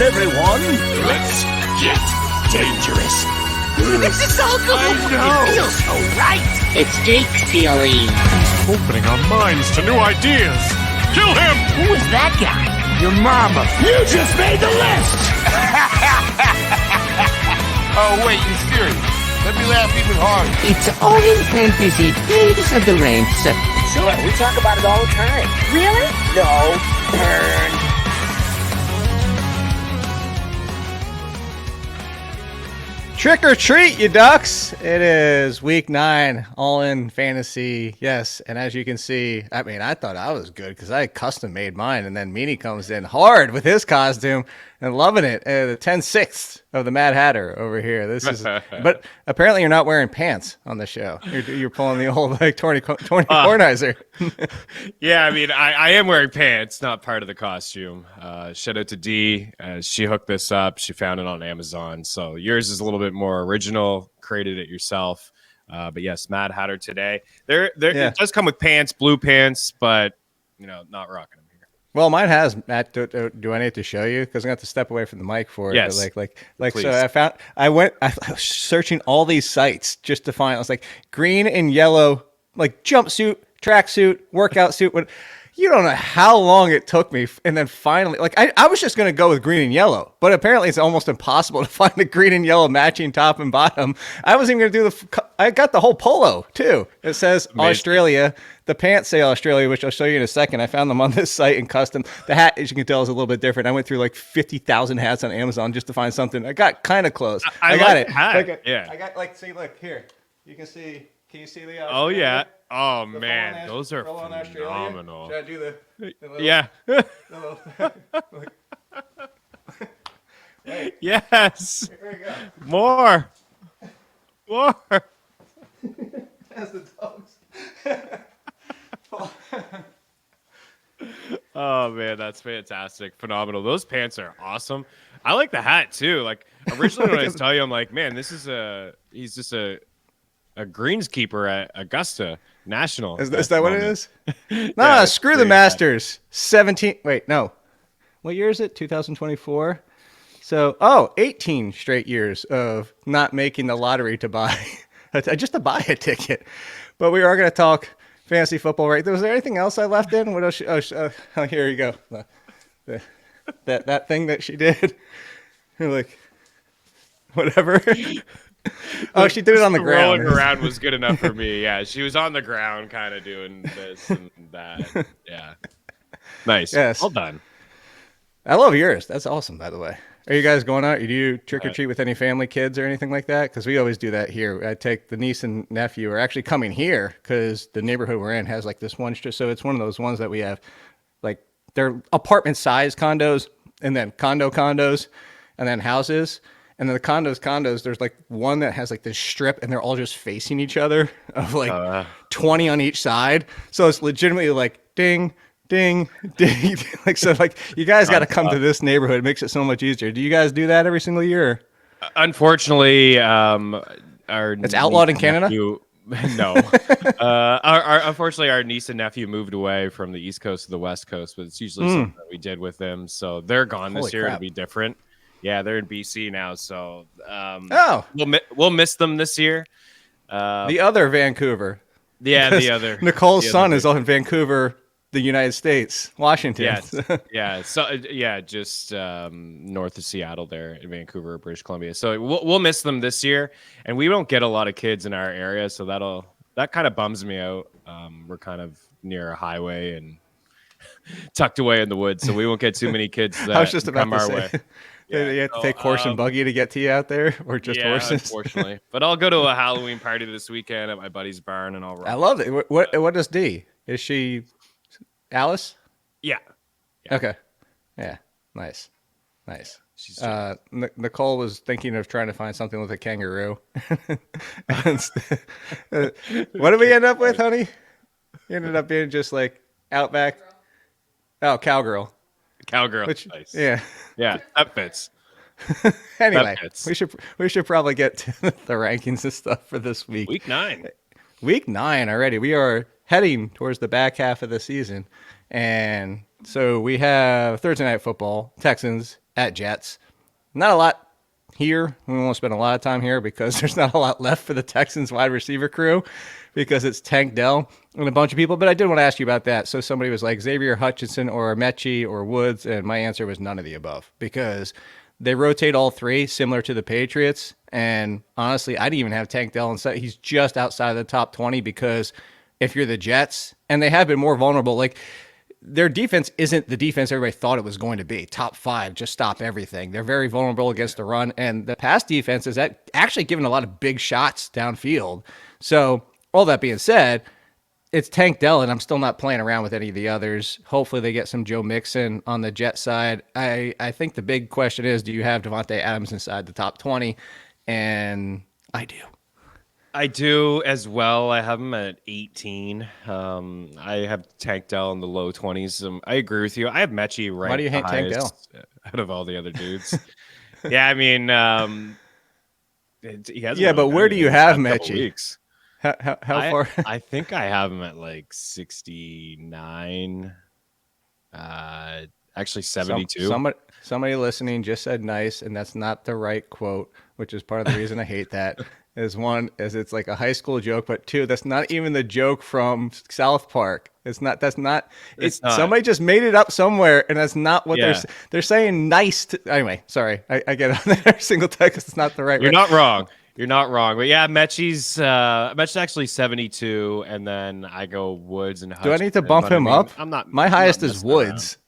Dangerous, everyone. Let's get dangerous. This is so cool. I know. It feels so right. It's Jake's feeling. Opening our minds to new ideas. Kill him! Who is that guy? Your mama. You just made the list. Oh, wait, you're serious? Let me laugh even harder. It's all in fantasy. Please of the ranks. Sure, we talk about it all the time. Really? No, burn. Trick or treat, you ducks! It is week 9, all in fantasy. Yes, and as you can see, I mean, I thought I was good because I custom made mine, and then Meaney comes in hard with his costume and loving it. The 10/6 of the Mad Hatter over here. This is, but apparently you're not wearing pants on the show. You're pulling the old like Tony Kornheiser. Yeah, I mean, I am wearing pants, not part of the costume. Shout out to Dee. She hooked this up. She found it on Amazon. So yours is a little bit more original. Created it yourself. But yes, Mad Hatter today. It does come with pants, blue pants, but not rocking them here. Well, mine has, Matt. Do I need to show you? Because I'm going to have to step away from the mic for it. Yes. But Please. so I was searching all these sites just to find, I was like, green and yellow, like jumpsuit, tracksuit, workout suit. You don't know how long it took me. And then finally, like I was just going to go with green and yellow, but apparently it's almost impossible to find a green and yellow matching top and bottom. I wasn't even going to do I got the whole polo too. It says Amazing. Australia. The pants say Australia, which I'll show you in a second. I found them on this site and custom. The hat, as you can tell, is a little bit different. I went through like 50,000 hats on Amazon just to find something. I got kind of close. I got it. Hat. Yeah. I got see, look here. You can see. Can you see the? Oh yeah. Oh the man, those are phenomenal. Should I do the little, Yeah. the little, Wait, Yes. here we go. More. That's the dogs. Oh man, that's fantastic. Phenomenal. Those pants are awesome. I like the hat too. Like originally when I was telling you, I'm like, man, he's just a greenskeeper at Augusta National. Is that what it is? No, screw the Masters. 17. Wait, no. What year is it? 2024. So, 18 straight years of not making the lottery to buy, just to buy a ticket. But we are going to talk fantasy football, right? Was there anything else I left in? What else? Oh, here you go. That thing that she did. You're like, whatever. Oh, she did it on the ground. Rolling around was good enough for me. Yeah, she was on the ground kind of doing this and that. Yeah. Nice. Yes. Well done. I love yours. That's awesome, by the way. Are you guys going out? You do trick or treat with any family kids or anything like that? Because we always do that here. I take the niece and nephew are actually coming here because the neighborhood we're in has like this one. So it's one of those ones that we have, like they're apartment size condos and then condos and then houses. And then the condos, there's like one that has like this strip and they're all just facing each other of like 20 on each side. So it's legitimately like ding, ding, ding. Like, so like you guys got to come to this neighborhood. It makes it so much easier. Do you guys do that every single year? Unfortunately, it's outlawed in Canada? No. Unfortunately, our niece and nephew moved away from the East Coast to the West Coast, but it's usually something that we did with them. So they're gone this year. Crap. It'll be different. Yeah, they're in BC now, so we'll miss them this year. The other Vancouver. Yeah, the other. Nicole's son is in Vancouver, the United States, Washington. Yes. Yeah. So just north of Seattle, there in Vancouver, British Columbia. So we'll miss them this year, and we don't get a lot of kids in our area, so that kind of bums me out. We're kind of near a highway and tucked away in the woods, so we won't get too many kids that I was just about come to our say. way. Yeah, you have to take horse and buggy to get to you out there, or just horses. Unfortunately. But I'll go to a Halloween party this weekend at my buddy's barn, and I'll run. I love it. What is D? Is she Alice? Yeah. Okay. Yeah. Nice. Nicole was thinking of trying to find something with a kangaroo. What did we end up with, honey? You ended up being just like Outback. Oh, cowgirl. Which, nice. Yeah, that fits. Anyway, that fits. we should probably get to the rankings and stuff for this week. Week 9 already. We are heading towards the back half of the season, and so we have Thursday night football: Texans at Jets. Not a lot here. We won't spend a lot of time here because there's not a lot left for the Texans wide receiver crew because it's Tank Dell and a bunch of people. But I did want to ask you about that. So somebody was like Xavier Hutchinson or Mechie or Woods, and my answer was none of the above because they rotate all three similar to the Patriots. And honestly, I didn't even have Tank Dell inside. He's just outside of the top 20 because if you're the Jets, and they have been more vulnerable, like their defense isn't the defense everybody thought it was going to be. Top 5, just stop everything. They're very vulnerable against the run. And the pass defense is actually giving a lot of big shots downfield. So all that being said, it's Tank Dell, and I'm still not playing around with any of the others. Hopefully they get some Joe Mixon on the Jet side. I think the big question is, do you have Devontae Adams inside the top 20? And I do. I do as well. I have him at 18. I have Tank Dell in the low 20s. I agree with you. I have Mechie right. Why do you hate Tank Dell? Out of all the other dudes? Yeah, I mean, he has. Yeah, but where do you have Mechie? How far? I think I have him at like 69. Actually 72. Somebody listening just said nice, and that's not the right quote, which is part of the reason I hate that. Is one, is it's like a high school joke, but two, that's not even the joke from South Park. It's not. That's not. It's not. Somebody just made it up somewhere, and that's not what they're saying. Nice. Anyway, sorry, I get on there every single time because it's not the right. You're not wrong. You're not wrong. But yeah, Mechie's actually 72, and then I go Woods and Hutch. Do I need to bump him up? I'm not. My highest is Woods.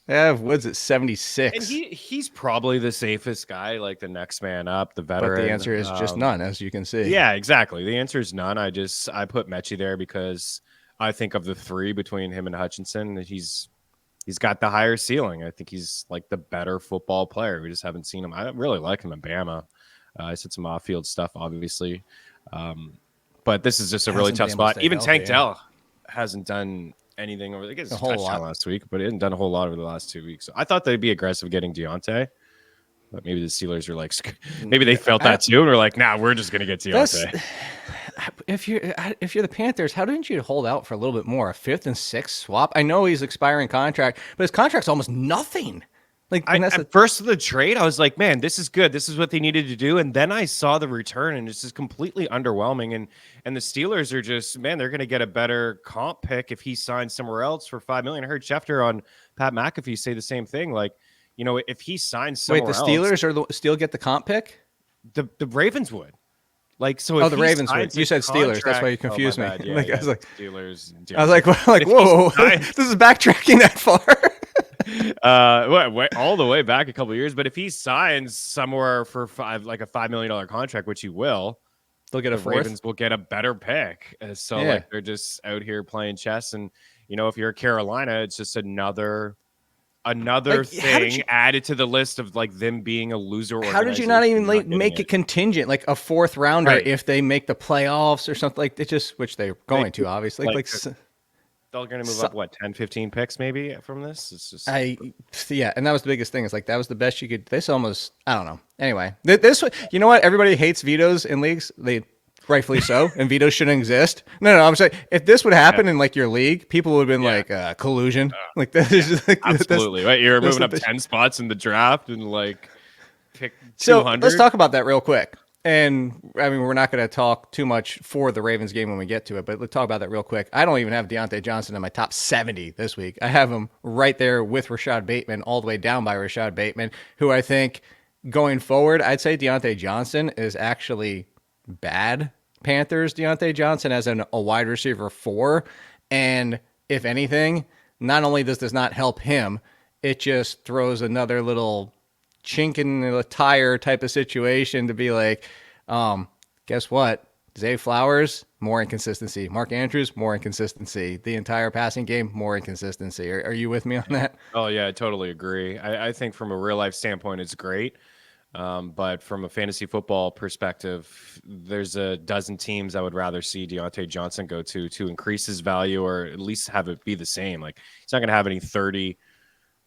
I have Woods at 76. And he's probably the safest guy, like the next man up, the veteran. But the answer is just none, as you can see. Yeah, exactly. The answer is none. I put Mechie there because I think of the three between him and Hutchinson, he's got the higher ceiling. I think he's like the better football player. We just haven't seen him. I really like him in Bama. I said some off-field stuff, obviously. But this is just a really tough spot. Even Tank Dell hasn't done anything over. I guess a touchdown last week, but it hasn't done a whole lot over the last 2 weeks. So I thought they'd be aggressive getting Diontae, but maybe the Steelers are like, maybe they felt that too, and we're like, nah, we're just gonna get Diontae. If you're the Panthers, how didn't you hold out for a little bit more? A 5th and 6th swap? I know he's expiring contract, but his contract's almost nothing. Like at first of the trade, I was like, man, this is good. This is what they needed to do. And then I saw the return, and it's just completely underwhelming. And the Steelers are just, man, they're going to get a better comp pick if he signs somewhere else for $5 million. I heard Schefter on Pat McAfee say the same thing. Like, you know, if he signs somewhere else. Wait, the Steelers still get the comp pick? The Ravens would. Like, so if the Ravens would. You said Steelers. That's why you confused me. Yeah, like, yeah, I was like, Steelers. I was like, whoa, this is backtracking that far. All the way back a couple of years. But if he signs somewhere for like a $5 million contract, which he will, they'll get a fourth. Ravens will get a better pick. So like they're just out here playing chess. And you know, if you're Carolina, it's just another thing added to the list of like them being a loser. How did you not even like make it contingent, like a 4th rounder if they make the playoffs or something like it? Just which they're going to obviously like they're going to move up, 10, 15 picks maybe from this? It's just and that was the biggest thing. It's like that was the best you could. This almost, I don't know. Anyway, this you know what? Everybody hates vetoes in leagues. They rightfully so, and vetoes shouldn't exist. No, I'm saying if this would happen in like your league, people would have been like collusion. Like that is just like absolutely right. You're moving up 10 spots in the draft and like pick 200. So let's talk about that real quick. And I mean, we're not going to talk too much for the Ravens game when we get to it, but let's talk about that real quick. I don't even have Diontae Johnson in my top 70 this week. I have him right there with Rashad Bateman, all the way down by Rashad Bateman, who I think going forward, I'd say Diontae Johnson is actually bad. Panthers, Diontae Johnson as a wide receiver 4. And if anything, not only does this not help him, it just throws another little chink in the tire type of situation to be like, guess what? Zay Flowers, more inconsistency. Mark Andrews, more inconsistency. The entire passing game, more inconsistency. Are you with me on that? Oh, yeah, I totally agree. I think from a real-life standpoint, it's great. But from a fantasy football perspective, there's a dozen teams I would rather see Diontae Johnson go to increase his value or at least have it be the same. Like, he's not going to have any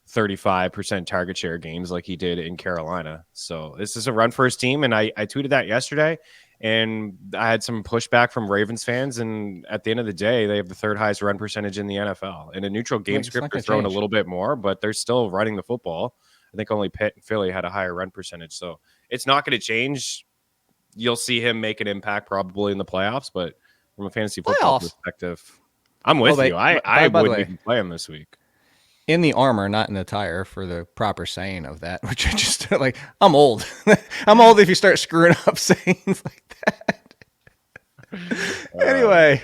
35% target share games like he did in Carolina. So this is a run first team. And I tweeted that yesterday and I had some pushback from Ravens fans. And at the end of the day, they have the 3rd highest run percentage in the NFL. In a neutral game script, they're throwing a little bit more, but they're still running the football. I think only Pitt and Philly had a higher run percentage. So it's not going to change. You'll see him make an impact probably in the playoffs, but from a fantasy football perspective, I'm with you. I wouldn't even play him this week. In the armor, not in the tire, for the proper saying of that, which I just like, I'm old. I'm old if you start screwing up sayings like that. Anyway,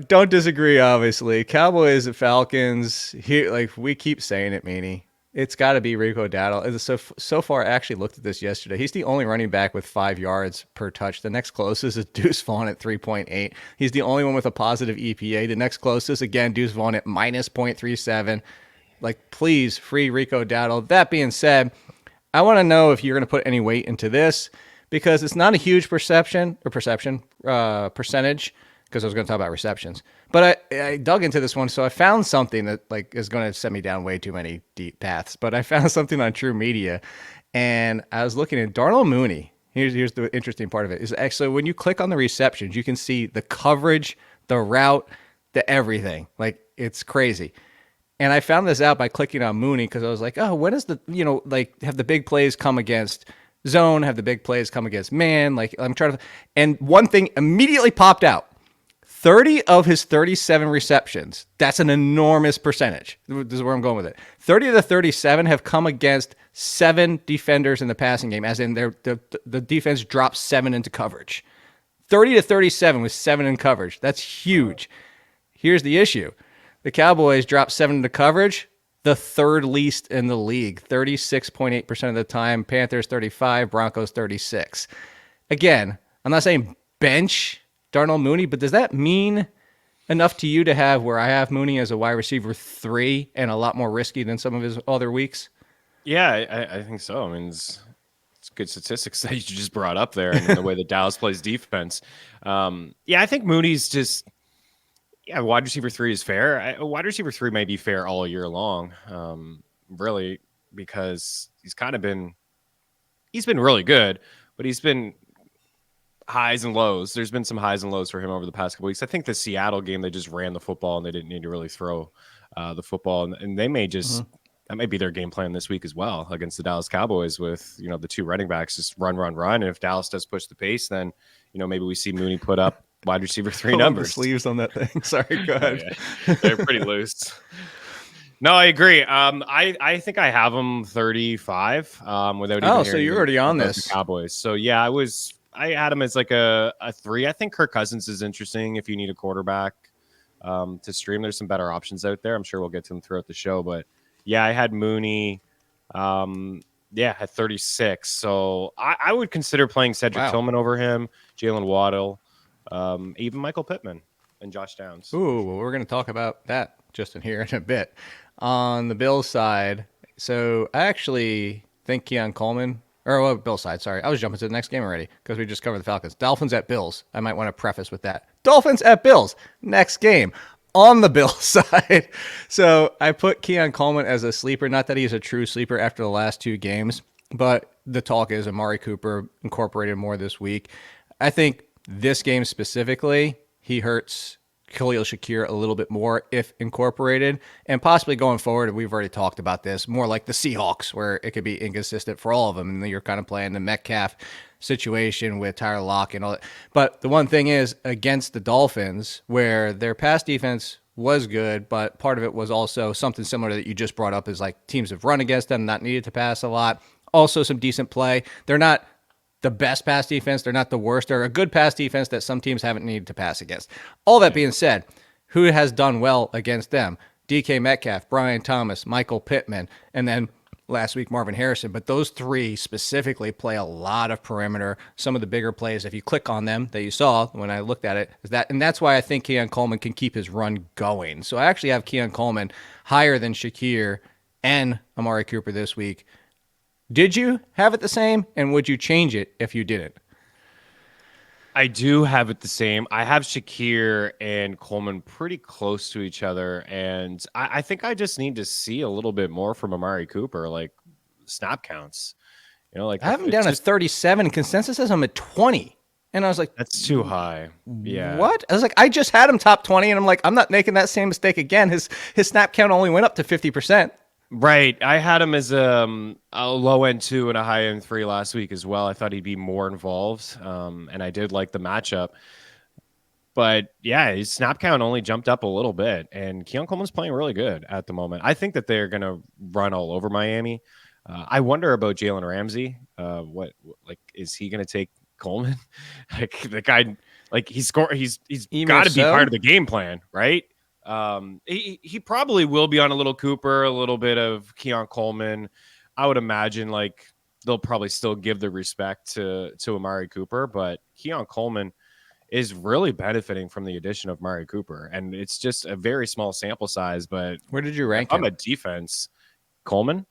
don't disagree, obviously. Cowboys and Falcons, here, like we keep saying it, Meaney. It's got to be Rico Dowdle. So far, I actually looked at this yesterday. He's the only running back with 5 yards per touch. The next closest is Deuce Vaughn at 3.8. He's the only one with a positive EPA. The next closest, again, Deuce Vaughn at minus 0.37. Like, please, free Rico Dowdle. That being said, I want to know if you're going to put any weight into this, because it's not a huge percentage, because I was going to talk about receptions. But I dug into this one, so I found something that like is going to set me down way too many deep paths. But I found something on True Media, and I was looking at Darnell Mooney. Here's the interesting part of it. Is actually when you click on the receptions, you can see the coverage, the route, the everything. Like, it's crazy. And I found this out by clicking on Mooney, because I was like, oh, when is the, like, have the big plays come against zone? Have the big plays come against man? Like, I'm trying to, and one thing immediately popped out. 30 of his 37 receptions, that's an enormous percentage. This is where I'm going with it. 30 of the 37 have come against 7 defenders in the passing game, as in the defense dropped 7 into coverage. 30 to 37 with 7 in coverage. That's huge. Here's the issue. The Cowboys dropped 7 into coverage, the third least in the league, 36.8% of the time. Panthers 35, Broncos 36. Again, I'm not saying bench Darnell Mooney, but does that mean enough to you to have where I have Mooney as a wide receiver 3 and a lot more risky than some of his other weeks? Yeah, I think so. I mean, it's good statistics that you just brought up there, and the way that Dallas plays defense. I think Mooney's just, wide receiver 3 is fair. Wide receiver 3 may be fair all year long, really, because he's been really good, but he's been highs and lows. There's been some highs and lows for him over the past couple weeks. I think the Seattle game, they just ran the football and they didn't need to really throw the football. And they may just, that may be their game plan this week as well against the Dallas Cowboys with, the 2 running backs, just run. And if Dallas does push the pace, then, maybe we see Mooney put up wide receiver 3 numbers. The sleeves on that thing. Sorry, go ahead. Yeah. They're pretty loose. No, I agree. I think I have them 35 without even so you're already on this. The Cowboys. So yeah, I had him as like a 3. I think Kirk Cousins is interesting if you need a quarterback to stream. There's some better options out there. I'm sure we'll get to them throughout the show. But yeah, I had Mooney at 36. So I would consider playing Cedric Tillman over him, Jalen Waddle, even Michael Pittman and Josh Downs. Ooh, well, we're going to talk about that just in here in a bit. On the Bills side, so I actually think Keon Coleman... Bills side, sorry. I was jumping to the next game already because we just covered the Falcons. Dolphins at Bills. I might want to preface with that. Dolphins at Bills. Next game on the Bills side. So I put Keon Coleman as a sleeper. Not that he's a true sleeper after the last 2 games, but the talk is Amari Cooper incorporated more this week. I think this game specifically, he hurts Khalil Shakir a little bit more if incorporated, and possibly going forward, we've already talked about this, more like the Seahawks, where it could be inconsistent for all of them, and you're kind of playing the Metcalf situation with Tyler Lockett and all that. But the one thing is, against the Dolphins, where their pass defense was good, but part of it was also something similar that you just brought up, is like teams have run against them, not needed to pass a lot. Also some decent play. They're not the best pass defense. They're not the worst. They're a good pass defense that some teams haven't needed to pass against. All that being said, who has done well against them? DK Metcalf, Brian Thomas, Michael Pittman, and then last week Marvin Harrison. But those 3 specifically play a lot of perimeter. Some of the bigger plays, if you click on them that you saw when I looked at it, is that, and that's why I think Keon Coleman can keep his run going. So I actually have Keon Coleman higher than Shakir and Amari Cooper this week. Did you have it the same, and would you change it if you didn't? I do have it the same. I have Shakir and Coleman pretty close to each other, and I think I just need to see a little bit more from Amari Cooper, like snap counts. Like I have him down at 37. Consensus says I'm at 20. And I was like, that's too high. Yeah. What? I was like, I just had him top 20, and I'm like, I'm not making that same mistake again. His snap count only went up to 50%. Right. I had him as a low end 2 and a high end 3 last week as well. I thought he'd be more involved, and I did like the matchup. But yeah, his snap count only jumped up a little bit, and Keon Coleman's playing really good at the moment. I think that they're going to run all over Miami. I wonder about Jalen Ramsey. What is he going to take Coleman? Like the guy, like he's got to be part of the game plan, right? He probably will be on a little Cooper, a little bit of Keon Coleman. I would imagine like they'll probably still give the respect to Amari Cooper, but Keon Coleman is really benefiting from the addition of Amari Cooper, and it's just a very small sample size. But where did you rank him? I'm a defense. Coleman?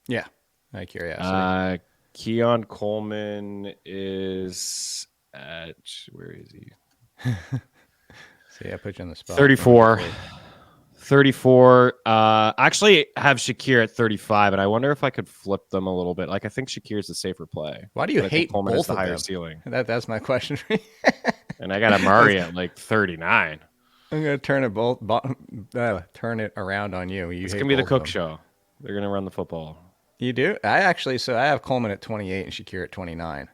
Yeah, I'm curious. Keon Coleman is at, where is he? See, I put you on the spot. 34. 34. Actually have Shakir at 35, and I wonder if I could flip them a little bit. Like I think Shakir's the safer play. Why do you hate Coleman both has the of higher them? ceiling? That's my question. And I got Amari at like 39. I'm gonna turn it around on you. It's gonna be the Cook show. They're gonna run the football. You do? I have Coleman at 28 and Shakir at 29.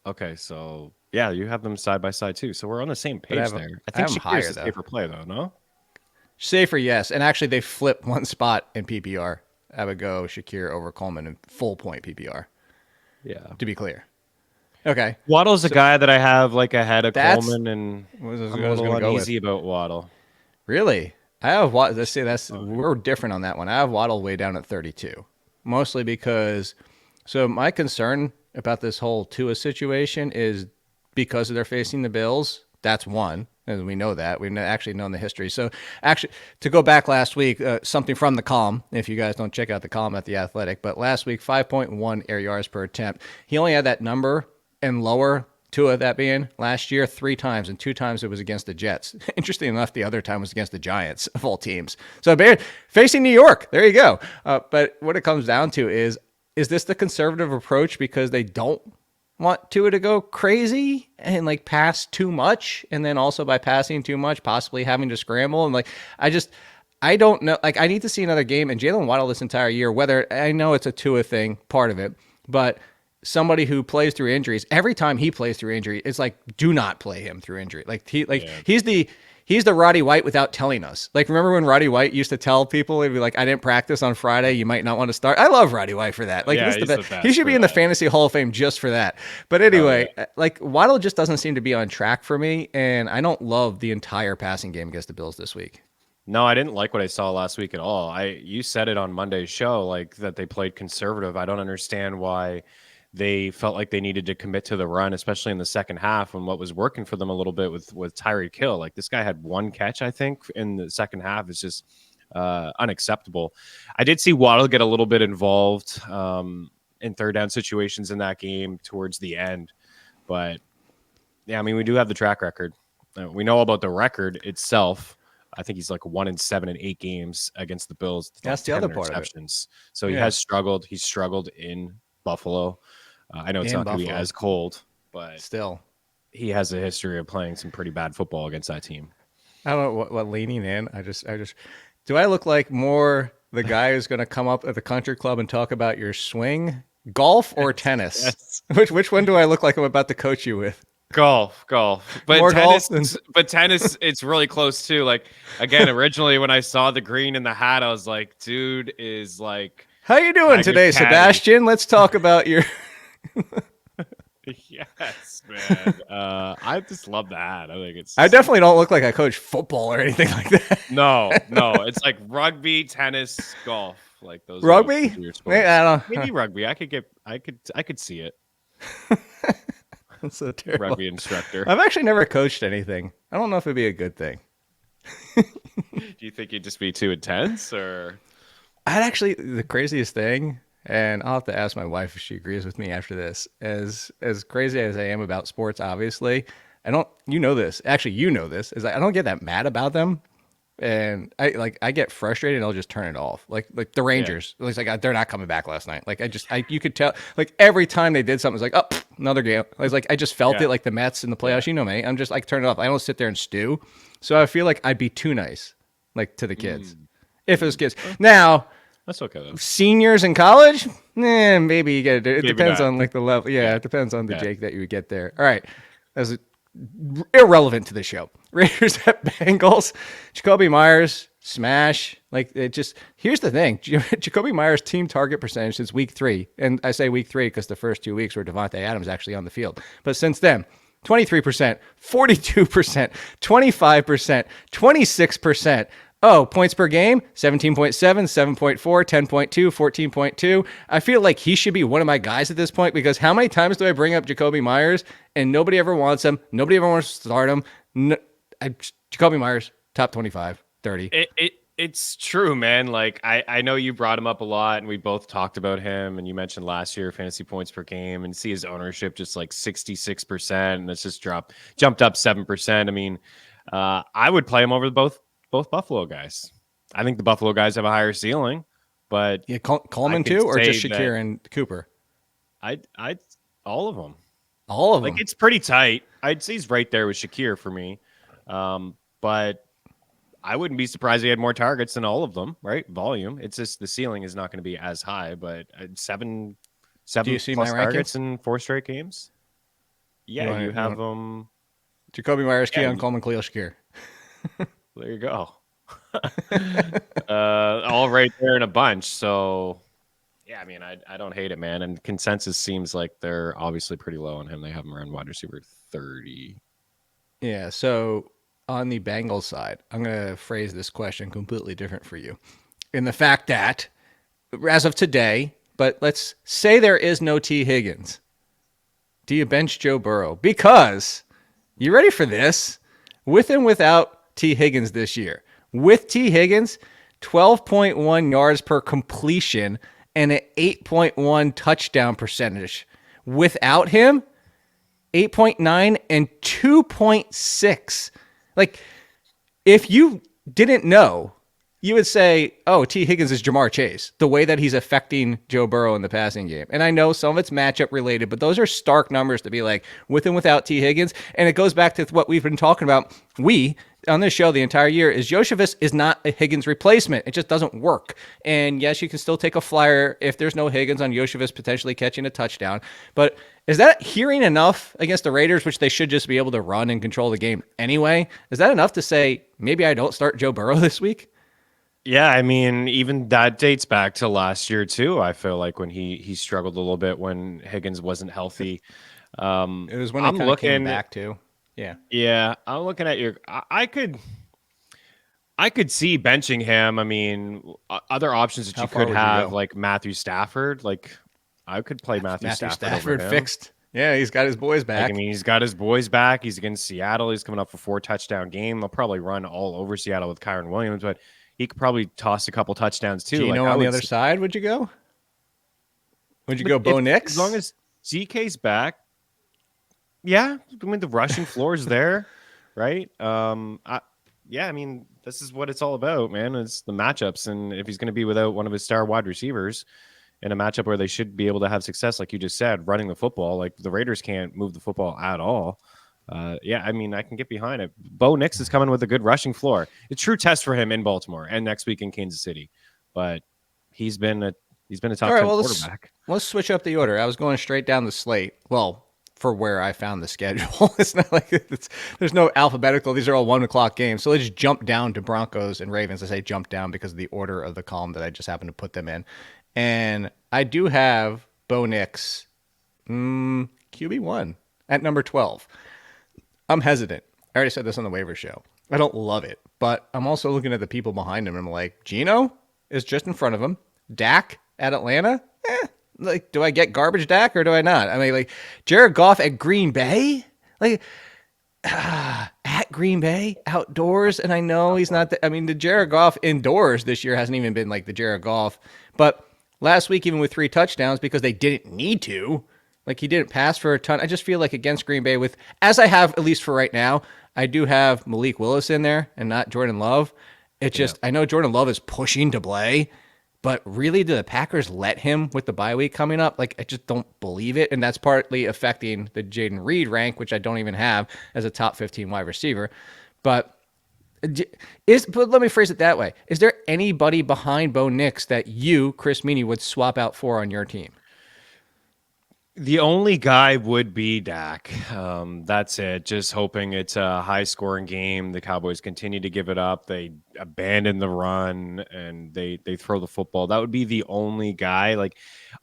Okay, so yeah, you have them side by side too. So we're on the same page there. I think higher, Shakir's a safer play though, no? Safer, yes. And actually, they flipped one spot in PPR. I would go Shakir over Coleman in full point PPR. Yeah. To be clear. Okay. Waddle's a guy that I have like ahead of Coleman, and I'm a little uneasy about Waddle. Really? I have Waddle. Let's see, we're different on that one. I have Waddle way down at 32, mostly because. So my concern about this whole Tua situation is because they're facing the Bills. That's one, and we know that. We've actually known the history. So actually, to go back last week, something from the column, if you guys don't check out the column at The Athletic, but last week, 5.1 air yards per attempt. He only had that number and lower, Tua that being, last year 3 times, and 2 times it was against the Jets. Interesting enough, the other time was against the Giants, of all teams. So facing New York, there you go. But what it comes down to is this the conservative approach because they don't want Tua to go crazy and like pass too much, and then also by passing too much, possibly having to scramble? And like, I don't know. Like, I need to see another game. And Jalen Waddle this entire year, whether I know it's a Tua thing, part of it, but somebody who plays through injuries, every time he plays through injury, it's like, do not play him through injury. Like he's the Roddy White without telling us. Like, remember when Roddy White used to tell people, he'd be like, I didn't practice on Friday, you might not want to start. I love Roddy White for that. Like, he's the best he should be in the Fantasy Hall of Fame just for that. But anyway, like, Waddle just doesn't seem to be on track for me, and I don't love the entire passing game against the Bills this week. No, I didn't like what I saw last week at all. You said it on Monday's show, like that they played conservative. I don't understand why they felt like they needed to commit to the run, especially in the second half when what was working for them a little bit with Tyreek Hill. Like, this guy had 1 catch, I think, in the second half. It's just unacceptable. I did see Waddle get a little bit involved in third down situations in that game towards the end. But, yeah, I mean, we do have the track record. We know about the record itself. I think he's like 1-7 in 8 games against the Bills. That's the other part of it. So he has struggled. He's struggled in Buffalo. I know it's not going to be as cold, but still, he has a history of playing some pretty bad football against that team. I don't know what leaning in. I just do I look like more the guy who's going to come up at the country club and talk about your swing, golf, or tennis? Yes. Which one do I look like I'm about to coach you with? Golf. But more tennis, tennis, it's really close too. Like, again, originally when I saw the green in the hat, I was like, dude is like, how you doing today, Sebastian? Let's talk about your. Yes, man. I just love the hat. I think it's. I definitely don't look like I coach football or anything like that. No. It's like rugby, tennis, golf. Like those. Rugby? Maybe, I don't. Maybe rugby. I could see it. That's a terrible rugby instructor. I've actually never coached anything. I don't know if it'd be a good thing. Do you think you'd just be too intense, or? I'd actually, the craziest thing, and I'll have to ask my wife if she agrees with me after this, as crazy as I am about sports, obviously, I don't, you know this, is I don't get that mad about them. And I get frustrated and I'll just turn it off. Like the Rangers, it's like they're not coming back last night. Like you could tell, like every time they did something, it's like, oh, another game. I just felt it, like the Mets in the playoffs. You know me, I'm just like turn it off. I don't sit there and stew. So I feel like I'd be too nice, like to the kids. If it was kids. Now, That's okay though. seniors in college, maybe you get it. It Maybe depends not. on like the level. Yeah, it depends on the Yeah. Jake that you would get there. All right, that's irrelevant to the show. Raiders at Bengals. Jacoby Myers smash. Like it just. Here's the thing: Jacoby Myers' team target percentage since week 3, and I say week 3 because the first 2 weeks were Devontae Adams actually on the field, but since then. 23%, 42%, 25%, 26%. Oh, points per game, 17.7, 7.4, 10.2, 14.2. I feel like he should be one of my guys at this point because how many times do I bring up Jacoby Myers and nobody ever wants him? Nobody ever wants to start him. Jacoby Myers, top 25, 30. It's true, man. Like I know you brought him up a lot, and we both talked about him. And you mentioned last year fantasy points per game, and see his ownership just like 66%, and it's just jumped up 7%. I mean, I would play him over both Buffalo guys. I think the Buffalo guys have a higher ceiling, but Yeah, Coleman too, or just Shakir and Cooper? I all of them. All of them. Like it's pretty tight. I'd say he's right there with Shakir for me, but. I wouldn't be surprised if he had more targets than all of them, right? Volume. It's just the ceiling is not going to be as high, but seven Do you see plus my targets rankings? in 4 straight games. Yeah, you have them. Jacoby Myers, Yeah. Keon Coleman, Khalil Shakir. There you go. All right there in a bunch. So, yeah, I mean, I don't hate it, man. And consensus seems like they're obviously pretty low on him. They have him around wide receiver 30. Yeah, so on the Bengals side, I'm going to phrase this question completely different for you. In the fact that, as of today, but let's say there is no T. Higgins, do you bench Joe Burrow? Because, you ready for this? With and without T. Higgins this year. With T. Higgins, 12.1 yards per completion and an 8.1 touchdown percentage. Without him, 8.9 and 2.6. Like, if you didn't know, you would say, oh, T. Higgins is Jamar Chase, the way that he's affecting Joe Burrow in the passing game. And I know some of it's matchup related, but those are stark numbers to be like, with and without T. Higgins. And it goes back to what we've been talking about. We, on this show the entire year, is Josephus is not a Higgins replacement. It just doesn't work. And yes, you can still take a flyer if there's no Higgins on Josephus potentially catching a touchdown. But is that hearing enough against the Raiders, which they should just be able to run and control the game anyway? Is that enough to say, maybe I don't start Joe Burrow this week? Yeah, I mean, even that dates back to last year too. I feel like when he struggled a little bit when Higgins wasn't healthy. It was when he came back too. Yeah. Yeah, I'm looking at your. I could see benching him. I mean, other options that How you far could would you have, go? like Matthew Stafford. Like, I could play Matthew Stafford over him. fixed. Yeah, he's got his boys back. Like, I mean, he's got his boys back. He's against Seattle. He's coming up for 4 touchdown game. They'll probably run all over Seattle with Kyron Williams, but he could probably toss a couple touchdowns too. Gino like, on the other side, would you go? Would you go Bo Nix? As long as ZK's back, yeah. I mean, the rushing floor is there, right? Yeah, I mean, this is what it's all about, man. It's the matchups, and if he's going to be without one of his star wide receivers in a matchup where they should be able to have success, like you just said, running the football, like the Raiders can't move the football at all. Yeah, I mean, I can get behind it. Bo Nix is coming with a good rushing floor. It's a true test for him in Baltimore and next week in Kansas City, but he's been a top 10 quarterback. Let's switch up the order. I was going straight down the slate. Well, for where I found the schedule. It's not like there's no alphabetical. These are all 1 o'clock games. So let's jump down to Broncos and Ravens. I say jump down because of the order of the column that I just happened to put them in. And I do have Bo Nix, QB1 at number 12. I'm hesitant. I already said this on the waiver show. I don't love it, but I'm also looking at the people behind him and I'm like, Gino is just in front of him. Dak at Atlanta? Like, do I get garbage Dak or do I not? I mean, like, Jared Goff at Green Bay? Like, at Green Bay, outdoors, and I know he's not the Jared Goff indoors this year hasn't even been like the Jared Goff, but last week, even with 3 touchdowns, because they didn't need to, like, he didn't pass for a ton. I just feel like against Green Bay, as I have, at least for right now, I do have Malik Willis in there and not Jordan Love. It's just, I know Jordan Love is pushing to play, but really, do the Packers let him with the bye week coming up? Like, I just don't believe it. And that's partly affecting the Jaden Reed rank, which I don't even have as a top 15 wide receiver. But But let me phrase it that way. Is there anybody behind Bo Nix that you, Chris Meaney, would swap out for on your team? The only guy would be Dak. That's it. Just hoping it's a high-scoring game. The Cowboys continue to give it up. They abandon the run, and they throw the football. That would be the only guy. Like,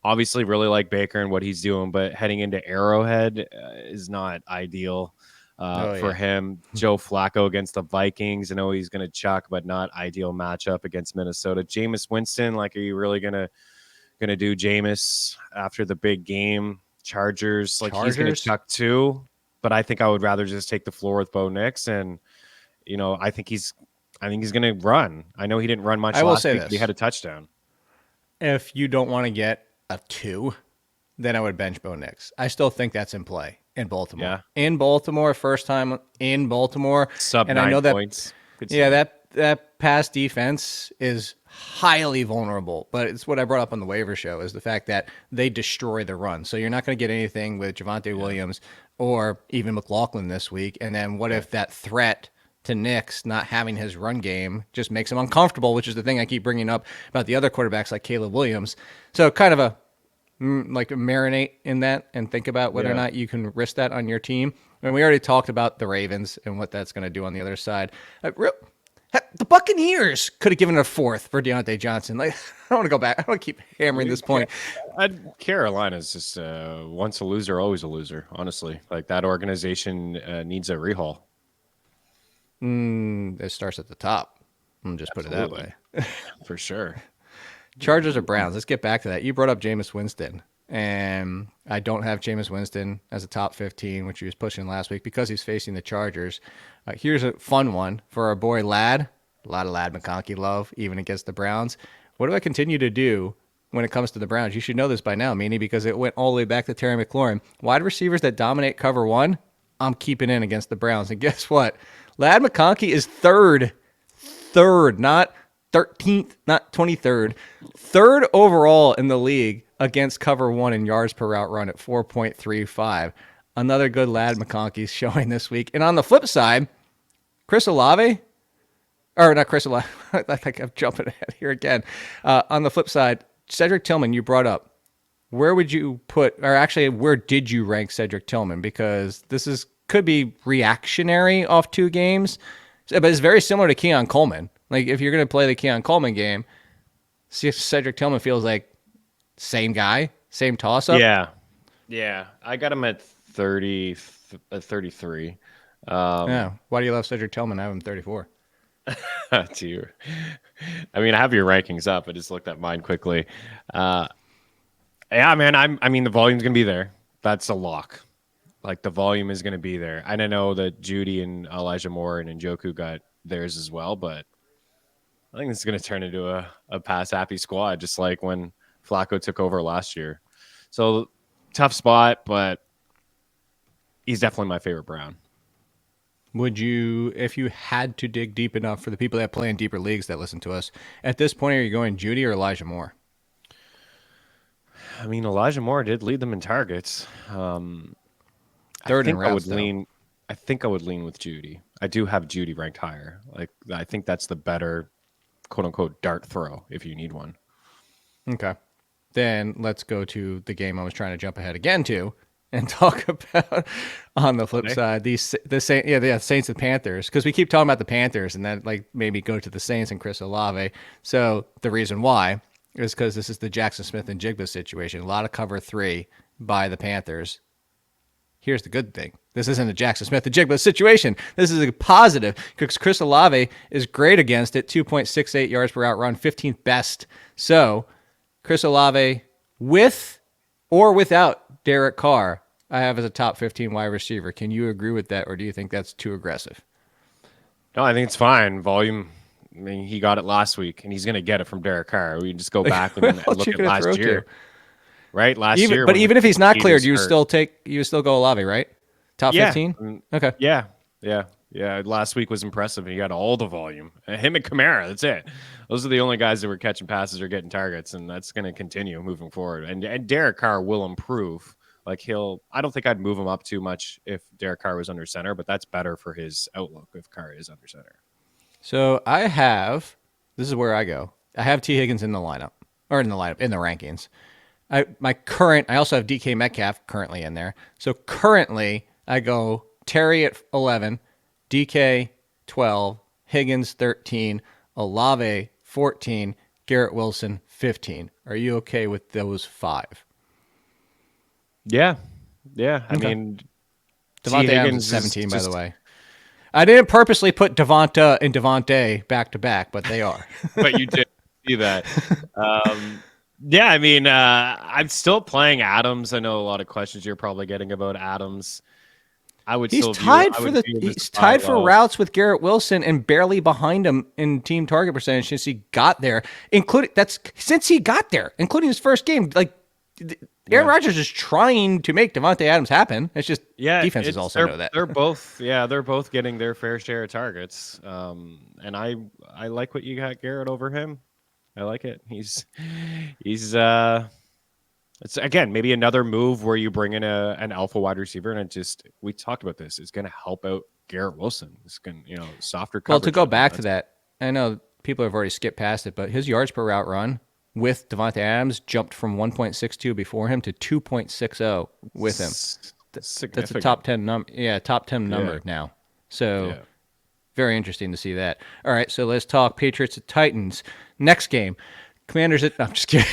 obviously, really like Baker and what he's doing, but heading into Arrowhead is not ideal for him. Joe Flacco against the Vikings. I know he's going to chuck, but not ideal matchup against Minnesota. Jameis Winston, like, are you really going to do Jameis after the big game? Chargers, like he's going to chuck too, but I think I would rather just take the floor with Bo Nix, and I think he's going to run. I know he didn't run much. I will last say week, this: he had a touchdown. If you don't want to get a 2, then I would bench Bo Nix. I still think that's in play in Baltimore. Yeah. In Baltimore, first time in Baltimore, Sub and 9 I know that points. that pass defense is highly vulnerable, but it's what I brought up on the waiver show is the fact that they destroy the run. So you're not going to get anything with Javonte Williams or even McLaughlin this week. And then what if that threat to Nix not having his run game just makes him uncomfortable, which is the thing I keep bringing up about the other quarterbacks like Caleb Williams. So kind of a marinate in that and think about whether or not you can risk that on your team. And we already talked about the Ravens and what that's going to do on the other side. The Buccaneers could have given a 4th for Diontae Johnson. Like, I don't want to go back. I don't want to keep hammering this point. Carolina's just once a loser, always a loser. Honestly, like that organization needs a rehaul. It starts at the top. I'm just put it that way. For sure. Chargers or Browns? Let's get back to that. You brought up Jameis Winston, and I don't have Jameis Winston as a top 15, which he was pushing last week because he's facing the Chargers. Here's a fun one for our boy Lad. A lot of Lad McConkey love, even against the Browns. What do I continue to do when it comes to the Browns? You should know this by now, Meaney, because it went all the way back to Terry McLaurin. Wide receivers that dominate cover 1, I'm keeping in against the Browns. And guess what? Lad McConkey is third, not 13th, not 23rd, third overall in the league against cover 1 in yards per route run at 4.35. Another good Lad McConkey showing this week. And on the flip side, Chris Olave, or not Chris Olave, I think I'm jumping ahead here again. On the flip side, Cedric Tillman, you brought up. Where would you put, or actually, where did you rank Cedric Tillman? Because this could be reactionary off 2 games, but it's very similar to Keon Coleman. Like, if you're going to play the Keon Coleman game, see if Cedric Tillman feels like same guy, same toss-up. Yeah. I got him at 33. Yeah. Why do you love Cedric Tillman? I have him 34. To you. I mean, I have your rankings up. I just looked at mine quickly. Yeah, man. I mean, the volume's going to be there. That's a lock. Like, the volume is going to be there. And I know that Judy and Elijah Moore and Njoku got theirs as well, but I think this is going to turn into a pass-happy squad, just like when Flacco took over last year. So, tough spot, but he's definitely my favorite Brown. Would you, if you had to dig deep enough for the people that play in deeper leagues that listen to us, at this point, are you going Judy or Elijah Moore? I mean, Elijah Moore did lead them in targets. Third in routes, I think I would lean with Judy. I do have Judy ranked higher. Like, I think that's the better, quote-unquote, dart throw if you need one. Okay. Then let's go to the game I was trying to jump ahead again to and talk about on the flip side the Saints and Panthers, because we keep talking about the Panthers and that like maybe go to the Saints and Chris Olave. So the reason why is because this is the Jackson Smith and Jigba situation. A lot of cover 3 by the Panthers. Here's the good thing. This isn't a Jackson Smith and Jigba situation. This is a positive because Chris Olave is great against it. 2.68 yards per route run, 15th best. So Chris Olave with or without Derek Carr, I have as a top 15 wide receiver. Can you agree with that, or do you think that's too aggressive? No, I think it's fine. Volume, I mean, he got it last week, and he's going to get it from Derek Carr. We just go back and look at last year. Right? Last year. But even if he's not cleared, you still go Olave, right? Top 15? Okay. Yeah. Last week was impressive. He got all the volume. Him and Kamara, that's it. Those are the only guys that were catching passes or getting targets, and that's going to continue moving forward. And Derek Carr will improve. Like I don't think I'd move him up too much if Derek Carr was under center, but that's better for his outlook if Carr is under center. So this is where I go. I have T. Higgins in the lineup, in the rankings. I also have DK Metcalf currently in there. So currently I go Terry at 11, DK 12, Higgins 13, Olave 14, Garrett Wilson 15. Are you okay with those 5? Yeah. I Okay. mean, Devontae T. Adams is Higgins 17, by the way. I didn't purposely put Devonta and Devontae back to back, but they are. But you did see that. Yeah, I mean, I'm still playing Adams. I know a lot of questions you're probably getting about Adams. He's tied for routes with Garrett Wilson and barely behind him in team target percentage since he got there, including his first game. Like Aaron Rodgers is trying to make Devontae Adams happen. It's just defenses also know that. They're both getting their fair share of targets. And I like what you got Garrett over him. I like it. He's it's again maybe another move where you bring in an alpha wide receiver, and we talked about this. It's going to help out Garrett Wilson. It's going softer coverage. Well, to go back to that, I know people have already skipped past it, but his yards per route run with Devontae Adams jumped from 1.62 before him to 2.60 with him. That's a top 10 number. Yeah, top 10 number now. So very interesting to see that. All right, so let's talk Patriots at Titans. Next game, Commanders at... No, I'm just kidding.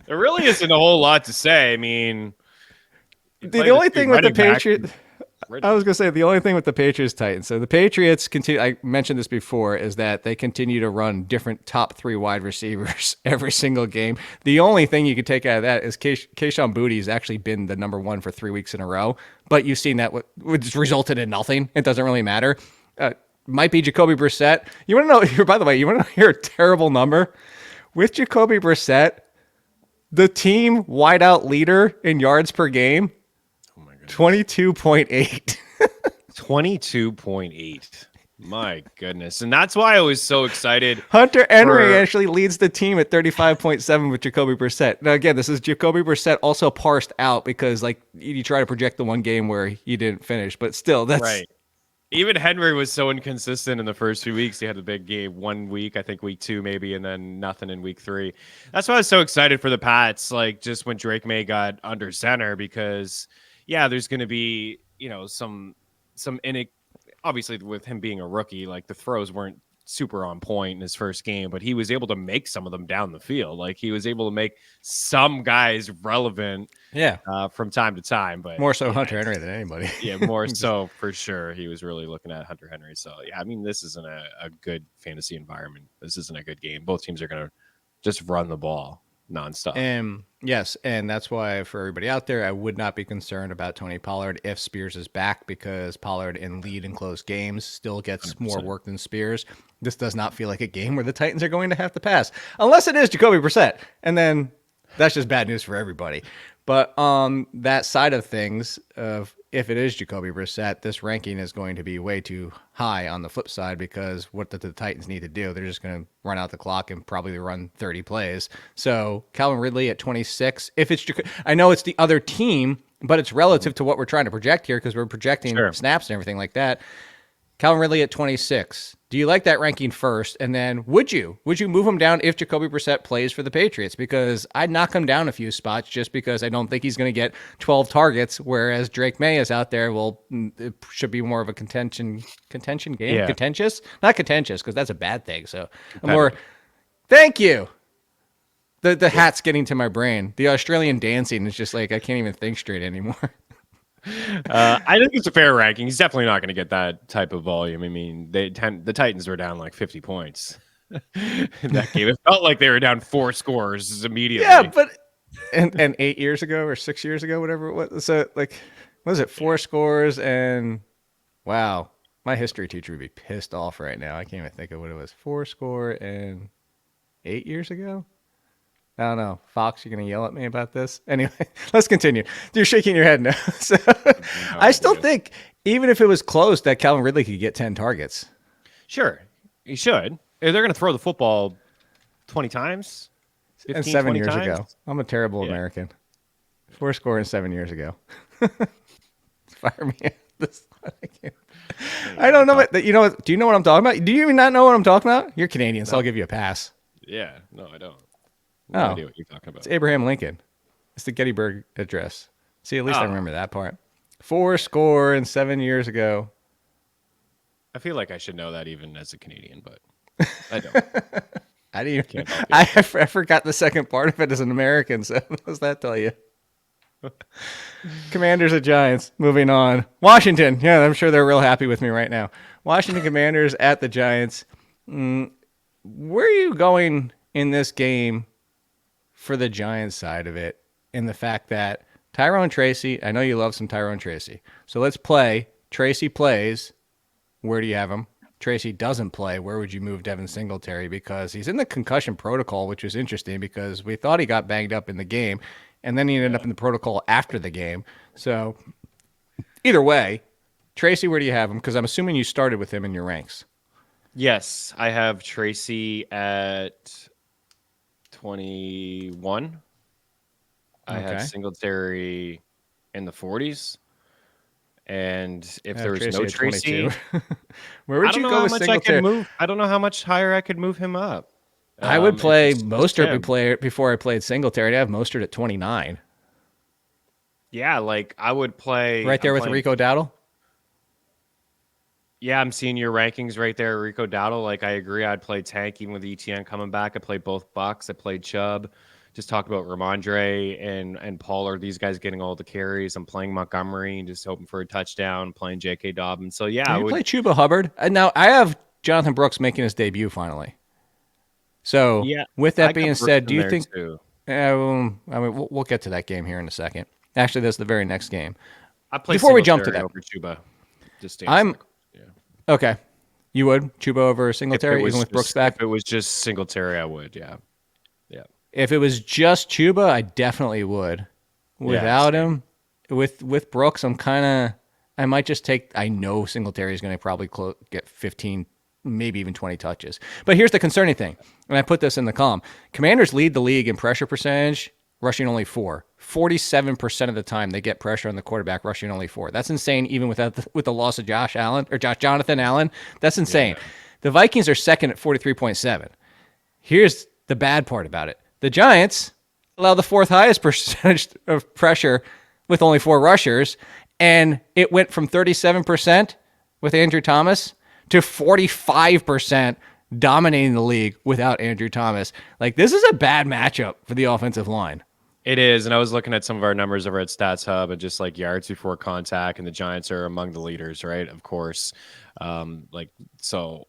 There really isn't a whole lot to say. I mean... The only thing with the Patriots... I was going to say, the only thing with the Patriots Titans. So the Patriots continue, I mentioned this before, is that they continue to run different top 3 wide receivers every single game. The only thing you can take out of that is Kayshon Boutte has actually been the number 1 for 3 weeks in a row, but you've seen that which resulted in nothing. It doesn't really matter. Might be Jacoby Brissett. You want to know, by the way, you want to hear a terrible number? With Jacoby Brissett, the team wideout leader in yards per game, 22.8. 22.8. My goodness. And that's why I was so excited. Hunter Henry actually leads the team at 35.7 with Jacoby Brissett. Now, again, this is Jacoby Brissett also parsed out because, like, you try to project the one game where he didn't finish, but still, that's... Right. Even Henry was so inconsistent in the first 2 weeks. He had the big game 1 week, I think week 2 maybe, and then nothing in week 3. That's why I was so excited for the Pats, like, just when Drake May got under center because... Yeah, there's going to be, some obviously with him being a rookie, like the throws weren't super on point in his first game, but he was able to make some of them down the field. Like he was able to make some guys relevant from time to time, but more so Hunter Henry than anybody. Yeah, more so for sure. He was really looking at Hunter Henry. So yeah, I mean, this isn't a good fantasy environment. This isn't a good game. Both teams are going to just run the ball nonstop. Yes, and that's why for everybody out there, I would not be concerned about Tony Pollard if Spears is back because Pollard in lead and close games still gets 100%. More work than Spears. This does not feel like a game where the Titans are going to have to pass, unless it is Jacoby Brissett, and then that's just bad news for everybody. But on that side of things, if it is Jacoby Brissett, this ranking is going to be way too high on the flip side because what the Titans need to do, they're just going to run out the clock and probably run 30 plays. So Calvin Ridley at 26. I know it's the other team, but it's relative to what we're trying to project here because we're projecting snaps and everything like that. Calvin Ridley at 26. Do you like that ranking first? And then would you move him down if Jacoby Brissett plays for the Patriots? Because I'd knock him down a few spots just because I don't think he's going to get 12 targets, whereas Drake May is out there. Well, it should be more of a contention game. Yeah. Contentious? Not contentious because that's a bad thing. So thank you. The hat's getting to my brain. The Australian dancing is just like I can't even think straight anymore. I think it's a fair ranking. He's definitely not going to get that type of volume. I mean, the Titans were down like 50 points in that game. It felt like they were down 4 scores immediately. Yeah, but and 8 years ago or 6 years ago, whatever it was. So like, what was it? 4 scores and wow, my history teacher would be pissed off right now. I can't even think of what it was. 4 score and 8 years ago. I don't know. Fox, you're going to yell at me about this? Anyway, let's continue. You're shaking your head now. So, I still think, even if it was close, that Calvin Ridley could get 10 targets. Sure. He should. They're going to throw the football 20 times? 15, and 7 years times? ago. I'm a terrible American. 4 score and 7 years ago. Fire me. I don't know what you know. Do you know what I'm talking about? Do you even not know what I'm talking about? You're Canadian, so I'll give you a pass. Yeah, no, I don't. No idea what you're talking about. It's Abraham Lincoln. It's the Gettysburg Address. See, at least I remember that part. 407 years ago. I feel like I should know that even as a Canadian, but I don't. I didn't even. I forgot the second part of it as an American. So what does that tell you? Commanders at Giants. Moving on. Washington. Yeah, I'm sure they're real happy with me right now. Washington Commanders at the Giants. Where are you going in this game for the Giants side of it? In the fact that Tyrone Tracy, I know you love some Tyrone Tracy. So let's play. Tracy plays. Where do you have him? Tracy doesn't play. Where would you move Devin Singletary? Because he's in the concussion protocol, which is interesting because we thought he got banged up in the game, and then he ended up in the protocol after the game. So either way, Tracy, where do you have him? Because I'm assuming you started with him in your ranks. Yes, I have Tracy at 21. I have Singletary in the 40s. And if there was no Tracy, where would you go with Singletary? I don't know how much higher I could move him up. I would play Mostert before I played Singletary. I have Mostert at 29. Yeah, like I would play right there with Rico Dowdle. Yeah, I'm seeing your rankings right there, Rico Dowdle. Like I agree, I'd play Tank even with ETN coming back. I played both Bucks. I played Chubb. Just talked about Ramondre and Pollard. These guys getting all the carries. I'm playing Montgomery and just hoping for a touchdown. Playing J.K. Dobbins. So yeah, I would play Chuba Hubbard. Now I have Jonathan Brooks making his debut finally. So yeah, with that being said, do you think? I mean, we'll get to that game here in a second. Actually, that's the very next game. Before we jump to that, over Chuba. Okay. You would Chuba over Singletary even with Brooks back? If it was just Singletary, I would. Yeah. If it was just Chuba, I definitely would. Without him, with Brooks, I might just take. I know Singletary is going to probably get 15, maybe even 20 touches. But here's the concerning thing, and I put this in the column. Commanders lead the league in pressure percentage, rushing only 4. 47% of the time they get pressure on the quarterback, rushing only 4. That's insane, even with the loss of Jonathan Allen. That's insane. Yeah. The Vikings are second at 43.7. Here's the bad part about it. The Giants allow the 4th highest percentage of pressure with only 4 rushers, and it went from 37% with Andrew Thomas to 45% dominating the league without Andrew Thomas. Like, this is a bad matchup for the offensive line. It is, and I was looking at some of our numbers over at Stats Hub and just like yards before contact, and the Giants are among the leaders, right? Of course. So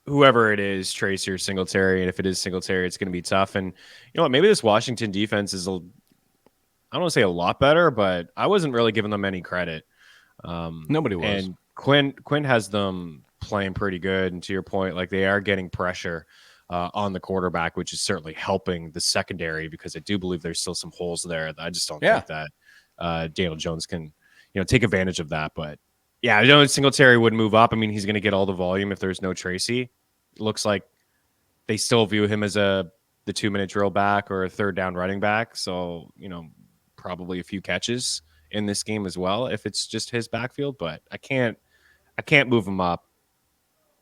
whoever it is, Tracy or Singletary, and if it is Singletary, it's going to be tough. And you know what? Maybe this Washington defense is I don't want to say a lot better, but I wasn't really giving them any credit. Nobody was. And Quinn has them playing pretty good. And to your point, like they are getting pressure on the quarterback, which is certainly helping the secondary because I do believe there's still some holes there. I just don't think that Daniel Jones can, take advantage of that. But yeah, I know Singletary would move up. I mean, he's going to get all the volume if there's no Tracy. It looks like they still view him as the 2-minute drill back or a 3rd down running back. So, probably a few catches in this game as well if it's just his backfield. But I can't move him up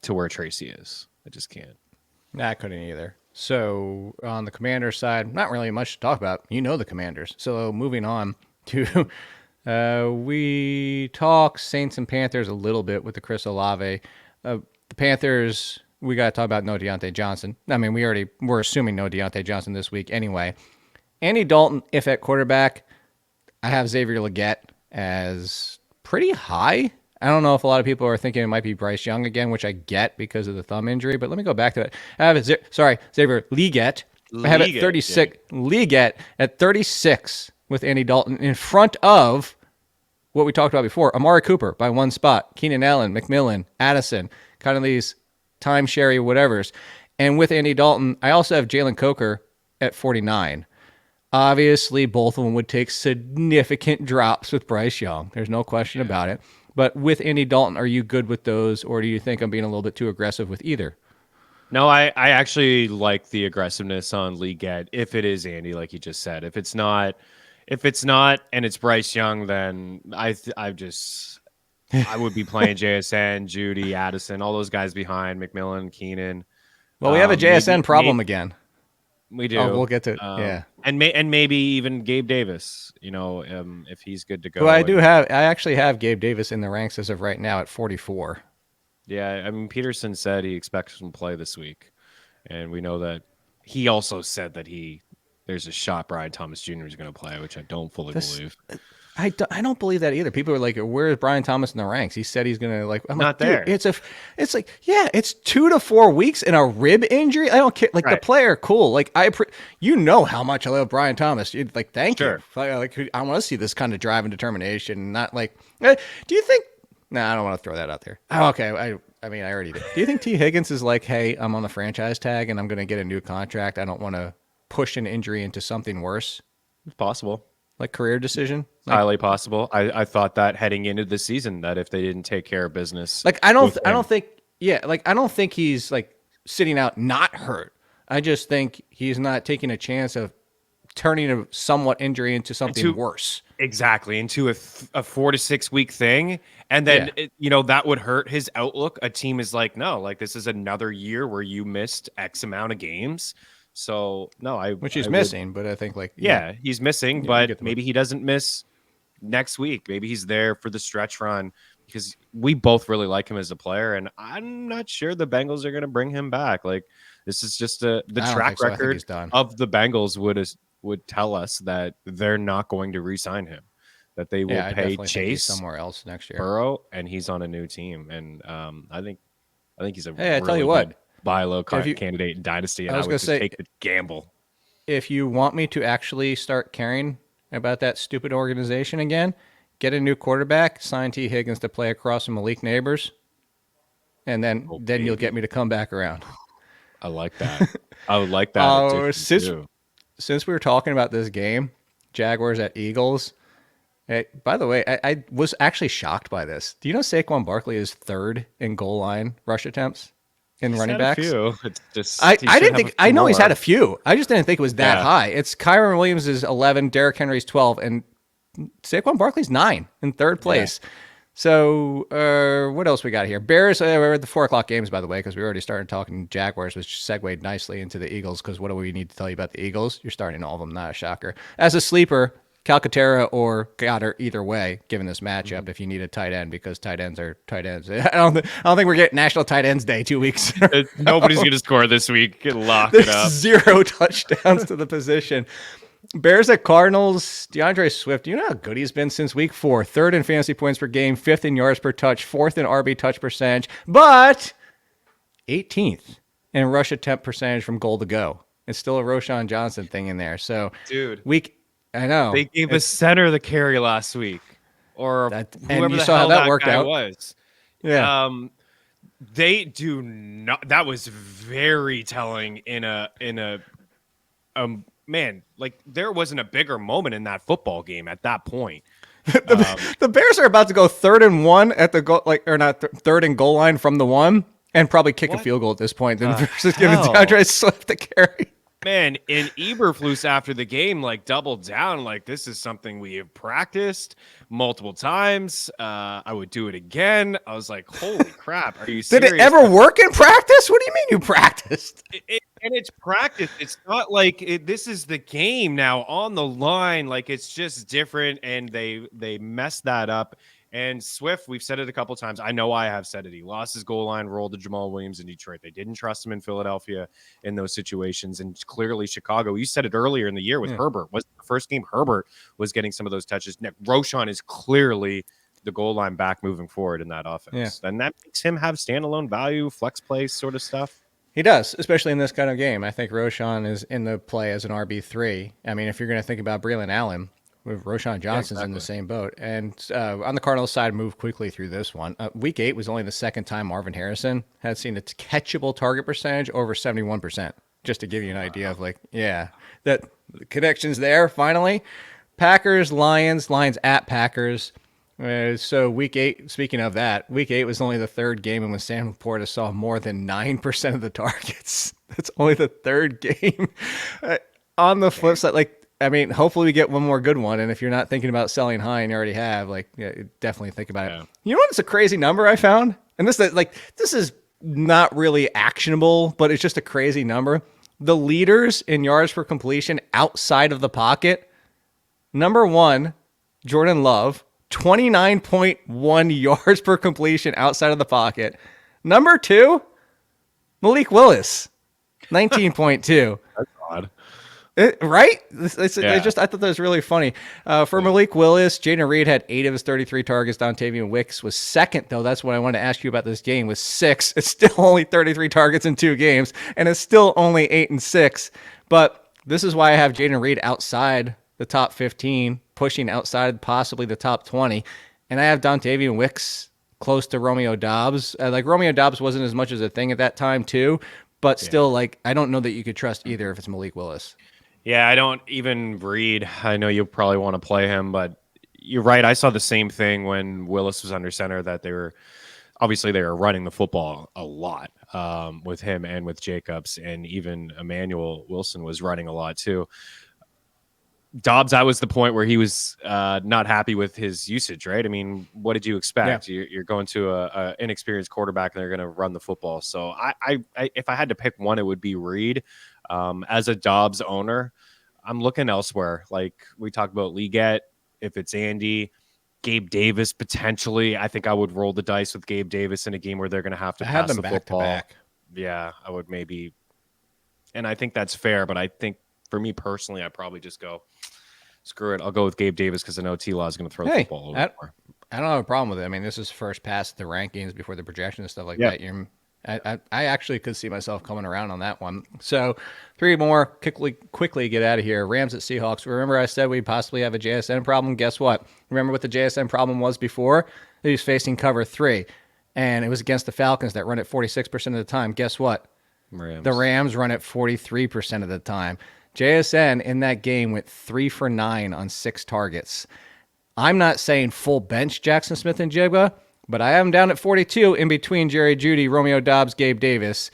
to where Tracy is. I just can't. I couldn't either. So on the Commanders side, not really much to talk about. You know the Commanders. So moving on to we talk Saints and Panthers a little bit with the Chris Olave. The Panthers, we got to talk about no Diontae Johnson. I mean, we're assuming no Diontae Johnson this week anyway. Andy Dalton, if at quarterback, I have Xavier Legette as pretty high. I don't know if a lot of people are thinking it might be Bryce Young again, which I get because of the thumb injury, but let me go back to it. I have Xavier Legette. I have it 36. Yeah. Legette at 36 with Andy Dalton in front of what we talked about before, Amari Cooper by 1 spot, Keenan Allen, McMillan, Addison, kind of these timeshare whatevers. And with Andy Dalton, I also have Jalen Coker at 49. Obviously, both of them would take significant drops with Bryce Young. There's no question about it. But with Andy Dalton, are you good with those, or do you think I'm being a little bit too aggressive with either? No, I actually like the aggressiveness on Legette if it is Andy, like you just said. If it's not, and it's Bryce Young, then I would be playing JSN, Judy, Addison, all those guys behind McMillan, Keenan. Well, we have a JSN problem again. We do. Oh, we'll get to yeah, and maybe even Gabe Davis. If he's good to go. Well, I actually have Gabe Davis in the ranks as of right now at 44. Yeah, I mean Peterson said he expects him to play this week, and we know that he also said that there's a shot Brian Thomas Jr. is going to play, which I don't fully believe. I don't believe that either. People are like, "Where is Brian Thomas in the ranks?" He said he's gonna like. I'm not like, there. It's like, yeah, it's 2 to 4 weeks in a rib injury. I don't care. Like the player, cool. Like you know how much I love Brian Thomas. Like, thank you. Like I want to see this kind of drive and determination. Not like, do you think? Nah, I don't want to throw that out there. Oh, okay, I mean, I already did. Do you think T. Higgins is like, hey, I'm on the franchise tag and I'm gonna get a new contract. I don't want to push an injury into something worse. It's possible. Like career decision? Highly possible. I thought that heading into the season that if they didn't take care of business. Like I don't think he's like sitting out not hurt. I just think he's not taking a chance of turning a somewhat injury into something worse. Exactly. Into a 4 to 6 week thing. And then, that would hurt his outlook. A team is like, no, like this is another year where you missed X amount of games. So which he's missing, but I think he's missing, but maybe he doesn't miss next week. Maybe he's there for the stretch run because we both really like him as a player, and I'm not sure the Bengals are going to bring him back. Like this is just the track record of the Bengals would tell us that they're not going to re-sign him, that they will pay Chase somewhere else next year, Burrow, and he's on a new team, and I think he's a I tell you what. Buy low candidate in Dynasty, and I was going to say, take the gamble. If you want me to actually start caring about that stupid organization again, get a new quarterback, sign T. Higgins to play across from Malik Neighbors, and then you'll get me to come back around. I like that. I would like that. Since we were talking about this game, Jaguars at Eagles. By the way, I was actually shocked by this. Do you know Saquon Barkley is 3rd in goal line rush attempts? In running backs, I didn't think. I know he's had a few. I just didn't think it was that high. It's Kyron Williams is 11, Derrick Henry's 12, and Saquon Barkley's 9 in 3rd place. Yeah. So what else we got here? Bears. We're at the 4:00 games, by the way, because we already started talking Jaguars, which segued nicely into the Eagles. Because what do we need to tell you about the Eagles? You're starting all of them. Not a shocker. As a sleeper, Calcaterra or Goddard, either way, given this matchup, if you need a tight end, because tight ends are tight ends. I don't think we're getting National Tight Ends Day 2 weeks. Nobody's going to score this week. Lock it up. 0 touchdowns to the position. Bears at Cardinals. DeAndre Swift, you know how good he's been since week 4. 3rd in fantasy points per game, 5th in yards per touch, 4th in RB touch percentage, but 18th in rush attempt percentage from goal to go. It's still a Roshan Johnson thing in there. So, dude, I know. They gave a center the carry last week, or whoever the hell that worked out was. Yeah. They do not. That was very telling in a man. Like there wasn't a bigger moment in that football game at that point. The Bears are about to go 3rd and 1 at the goal, or not 3rd and goal line from the 1, and probably kick a field goal at this point. Then versus giving DeAndre Swift the carry. Man, and Eberflus after the game doubled down this is something we have practiced multiple times. I would do it again. I was like, holy crap, are you serious? Did it ever work in practice? What do you mean you practiced? And it's practice. It's not like this is the game now on the line. It's just different, and they messed that up. And Swift, we've said it a couple of times. I know I have said it. He lost his goal line role to Jamal Williams in Detroit. They didn't trust him in Philadelphia in those situations. And clearly Chicago, you said it earlier in the year with Herbert. Was the first game Herbert was getting some of those touches. Now, Roshan is clearly the goal line back moving forward in that offense. Yeah. And that makes him have standalone value, flex play sort of stuff. He does, especially in this kind of game. I think Roshan is in the play as an RB3. I mean, if you're going to think about Breland Allen, with Roshan Johnson's in the same boat. And on the Cardinals side, move quickly through this one. Week 8 was only the second time Marvin Harrison had seen a catchable target percentage over 71%, just to give you an idea of that connection's there finally. Packers, Lions at Packers. So week 8, speaking of that, week 8 was only the 3rd game in which Sam Laporta saw more than 9% of the targets. That's only the 3rd game. On the flip side, I mean, hopefully we get one more good one. And if you're not thinking about selling high and you already have, like, yeah, definitely think about it. You know what? It's a crazy number I found. And this is not really actionable, but it's just a crazy number. The leaders in yards per completion outside of the pocket. Number 1, Jordan Love, 29.1 yards per completion outside of the pocket. Number 2, Malik Willis, 19.2. That's odd. Right? I thought that was really funny. For Malik Willis, Jaden Reed had 8 of his 33 targets. Dontavian Wicks was second, though. That's what I wanted to ask you about this game, with 6. It's still only 33 targets in 2 games, and it's still only 8 and 6. But this is why I have Jaden Reed outside the top 15, pushing outside possibly the top 20. And I have Dontavian Wicks close to Romeo Doubs. Romeo Doubs wasn't as much as a thing at that time, too. But still, I don't know that you could trust either if it's Malik Willis. Yeah, I don't even read. I know you probably want to play him, but you're right. I saw the same thing when Willis was under center, that they were running the football a lot with him and with Jacobs, and even Emmanuel Wilson was running a lot too. Dobbs, that was the point where he was not happy with his usage, right? I mean, what did you expect? Yeah. You're going to a inexperienced quarterback, and they're going to run the football. So I if I had to pick one, it would be Reed. As a Dobbs owner, I'm looking elsewhere. Like we talked about Leggett, if it's Andy, Gabe Davis, potentially. I think I would roll the dice with Gabe Davis in a game where they're going to have to pass the football. Back. Yeah, I would maybe. And I think that's fair, but I think for me personally, I'd probably just go, screw it. I'll go with Gabe Davis because I know T-Law is going to throw the football over more. I don't have a problem with it. I mean, this is first pass at the rankings before the projection and stuff like that. I actually could see myself coming around on that one. So 3 more, quickly get out of here. Rams at Seahawks. Remember I said we possibly have a JSN problem? Guess what? Remember what the JSN problem was before? He was facing cover 3, and it was against the Falcons that run it 46% of the time. Guess what? The Rams run it 43% of the time. JSN in that game went 3 for 9 on 6 targets. I'm not saying full bench Jackson Smith and Jigba, but I have him down at 42 in between Jerry Jeudy, Romeo Doubs, Gabe Davis,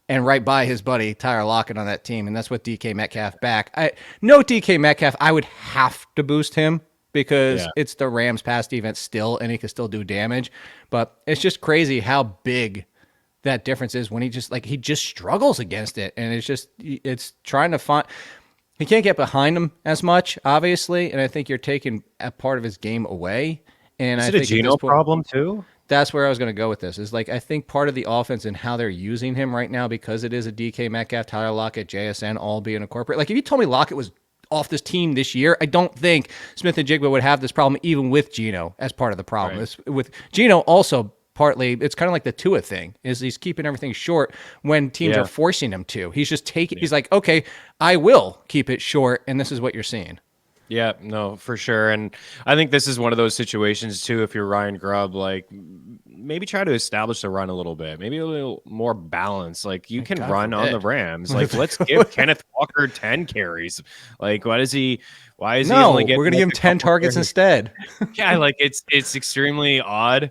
and right by his buddy Tyler Lockett on that team. And that's with DK Metcalf back. No DK Metcalf, I would have to boost him because it's the Rams pass defense still, and he can still do damage. But it's just crazy how big that difference is when he just struggles against it. And it's trying to find, he can't get behind him as much, obviously. And I think you're taking a part of his game away. And is it a Geno problem too? That's where I was going to go with this. Is I think part of the offense and how they're using him right now, because it is a DK Metcalf, Tyler Lockett, JSN all being incorporated. If you told me Lockett was off this team this year, I don't think Smith and Jigba would have this problem, even with Geno as part of the problem. Right. With Geno also partly, it's kind of like the Tua thing, is he's keeping everything short when teams are forcing him to. He's just taking. He's like, okay, I will keep it short, and this is what you're seeing. Yeah, no, for sure. And I think this is one of those situations, too, if you're Ryan Grubb, maybe try to establish the run a little bit, maybe a little more balance. You can run on the Rams. Let's give Kenneth Walker 10 carries. Why is he only getting... we're going to give him 10 targets instead. Yeah, it's extremely odd.